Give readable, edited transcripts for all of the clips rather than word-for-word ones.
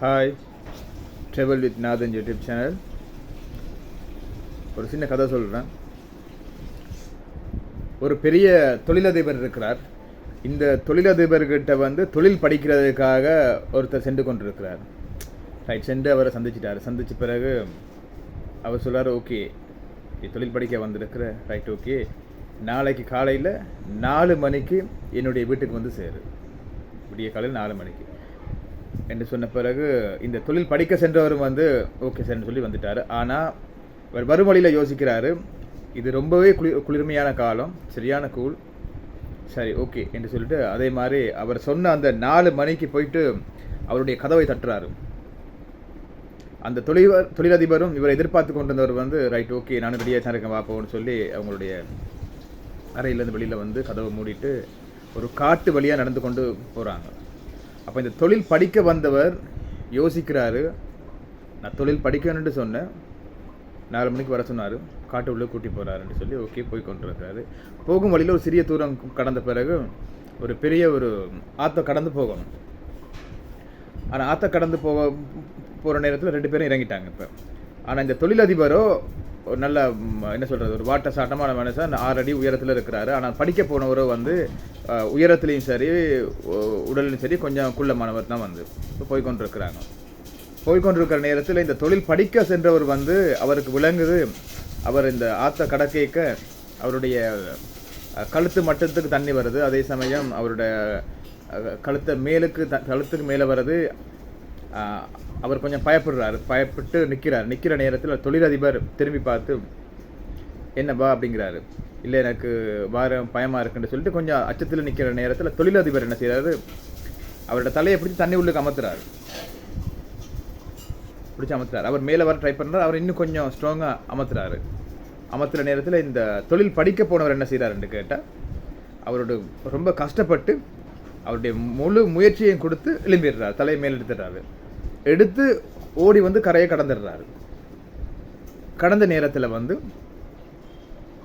Hi, travel with Nathan YouTube channel. ஒரு சின்ன கதை சொல்கிறேன். ஒரு பெரிய தொழிலதிபர் இருக்கிறார். இந்த தொழிலதிபர்கிட்ட தொழில் படிக்கிறதுக்காக ஒருத்தர் சென்று கொண்டிருக்கிறார். சென்று அவரை சந்திச்சிட்டார். சந்தித்த பிறகு அவர் சொல்கிறார், ஓகே தொழில் படிக்க வந்திருக்கிற, ஓகே நாளைக்கு காலையில் 4 மணிக்கு என்னுடைய வீட்டுக்கு சேரு, விடிய காலையில் 4 மணிக்கு என்று சொன்ன பிறகு இந்த தொழில் படிக்க சென்றவரும் ஓகே சார்னு சொல்லி வந்துட்டார். ஆனால் அவர் வறுமொழியில் யோசிக்கிறாரு, இது ரொம்பவே குளிர்மையான காலம், சரியான கூழ், சரி ஓகே என்று சொல்லிட்டு அதே மாதிரி அவர் சொன்ன அந்த 4 மணிக்கு போயிட்டு அவருடைய கதவை தட்டுறாரு. அந்த தொழிலதிபரும் இவரை எதிர்பார்த்து கொண்டு வந்தவர் ரைட் ஓகே நானும் ரெடியாக தான் இருக்கேன் வாப்போன்னு சொல்லி அவங்களுடைய அறையிலேருந்து வெளியில் கதவை மூடிட்டு ஒரு காட்டு வழியாக நடந்து கொண்டு போகிறாங்க. அப்போ இந்த தொழில் படிக்க வந்தவர் யோசிக்கிறாரு, நான் தொழில் படிக்கணுன்ட்டு சொன்னேன், 4 மணிக்கு வர சொன்னார், காட்டு உள்ளே கூட்டி போகிறாருன்னு சொல்லி ஓகே போய் கொண்டிருக்கிறாரு. போகும் வழியில் ஒரு சிறிய தூரம் கடந்த பிறகு ஒரு பெரிய ஒரு ஆற்றை கடந்து போகணும். ஆனால் ஆற்றை கடந்து போகிற நேரத்தில் 2 பேரும் இறங்கிட்டாங்க. இப்போ ஆனால் இந்த தொழிலதிபரோ ஒரு நல்ல என்ன சொல்கிறது, ஒரு வாட்ட சாட்டமான மனுஷன், 6 அடி உயரத்தில் இருக்கிறாரு. ஆனால் படிக்க போனவரோ உயரத்துலேயும் சரி உடலையும் சரி கொஞ்சம் குள்ளமானவர் தான் போய்கொண்டிருக்கிறாங்க. போய்கொண்டிருக்கிற நேரத்தில் இந்த தொழில் படிக்க சென்றவர் அவருக்கு விளங்குது, அவர் இந்த ஆற்ற கடக்க அவருடைய கழுத்து மட்டத்துக்கு தண்ணி வருது. அதே சமயம் அவருடைய கழுத்துக்கு மேலே வருது. அவர் கொஞ்சம் பயப்பட்டு நிற்கிற நேரத்தில் தொழிலதிபர் திரும்பி பார்த்து என்னப்பா அப்படிங்கிறாரு. இல்லை எனக்கு பயமாக இருக்குன்னு சொல்லிட்டு கொஞ்சம் அச்சத்தில் நிற்கிற நேரத்தில் தொழிலதிபர் என்ன செய்கிறாரு, அவரோட தலையை பிடிச்சி தண்ணி உள்ளுக்கு அமர்த்துறாரு. அவர் மேலே வர ட்ரை பண்ணுறாரு. அவர் இன்னும் கொஞ்சம் ஸ்ட்ராங்காக அமர்த்துற நேரத்தில் இந்த தொழில் படிக்க போனவர் என்ன செய்கிறாருன்னு கேட்டால், அவரோட ரொம்ப கஷ்டப்பட்டு அவருடைய முழு முயற்சியையும் கொடுத்து எழும்பிடுறாரு, தலையை மேல் எடுத்து ஓடி கரையை கடந்துடுறாரு. கடந்த நேரத்தில்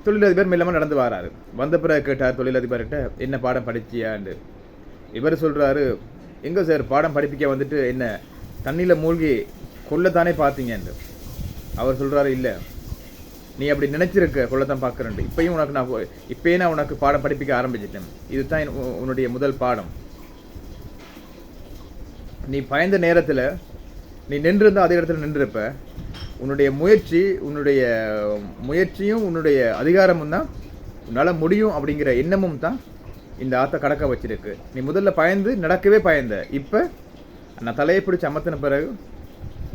தொழிலதிபர் மெல்லமாக நடந்து வராரு. வந்த பிறகு கேட்டார் தொழிலதிபர்கிட்ட, என்ன பாடம் படிச்சியான்னு. இவர் சொல்கிறாரு, எங்கே சார் பாடம் படிப்பிக்க என்ன தண்ணியில் மூழ்கி கொல்லத்தானே பார்த்தீங்கன்னு. அவர் சொல்கிறாரு, இல்லை நீ அப்படி நினச்சிருக்க, கொல்லத்தான் பார்க்குறேன், இப்பயே நான் உனக்கு பாடம் படிப்பிக்க ஆரம்பிச்சிட்டேன், இதுதான் உன்னுடைய முதல் பாடம். நீ பயந்த நேரத்தில் நீ நின்றிருந்தால் அதே இடத்துல நின்றுருப்ப. உன்னுடைய முயற்சியும் உன்னுடைய அதிகாரமும் தான் உன்னால் முடியும் அப்படிங்கிற எண்ணமும் தான் இந்த ஆற்றை கடக்க வச்சிருக்கு. நீ முதல்ல நடக்கவே பயந்த, இப்போ நான் தலையை பிடிச்சி அமர்த்தின பிறகு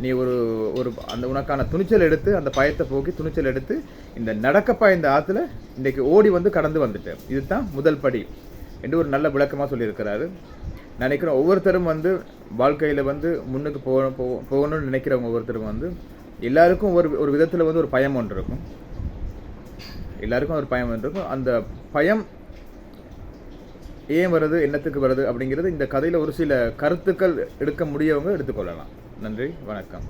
நீ ஒரு அந்த உனக்கான துணிச்சல் எடுத்து, அந்த பயத்தை போக்கி துணிச்சல் எடுத்து இந்த நடக்க பாய்ந்த ஆற்றுல இன்றைக்கு ஓடி கடந்து வந்துட்டேன், இதுதான் முதல் படி என்று ஒரு நல்ல விளக்கமாக சொல்லியிருக்கிறாரு. நினைக்கிறேன் ஒவ்வொருத்தரும் வாழ்க்கையில் முன்னுக்கு போகணும்னு நினைக்கிறவங்க ஒவ்வொருத்தரும் எல்லாருக்கும் ஒரு விதத்தில் ஒரு பயம் ஒன்று இருக்கும். எல்லாருக்கும் ஒரு பயம் ஒன்று இருக்கும். அந்த பயம் ஏன் வருது, என்னத்துக்கு வருது அப்படிங்கிறது இந்த கதையில் ஒரு சில கருத்துக்கள் எடுக்க முடியவங்க எடுத்துக்கொள்ளலாம். நன்றி, வணக்கம்.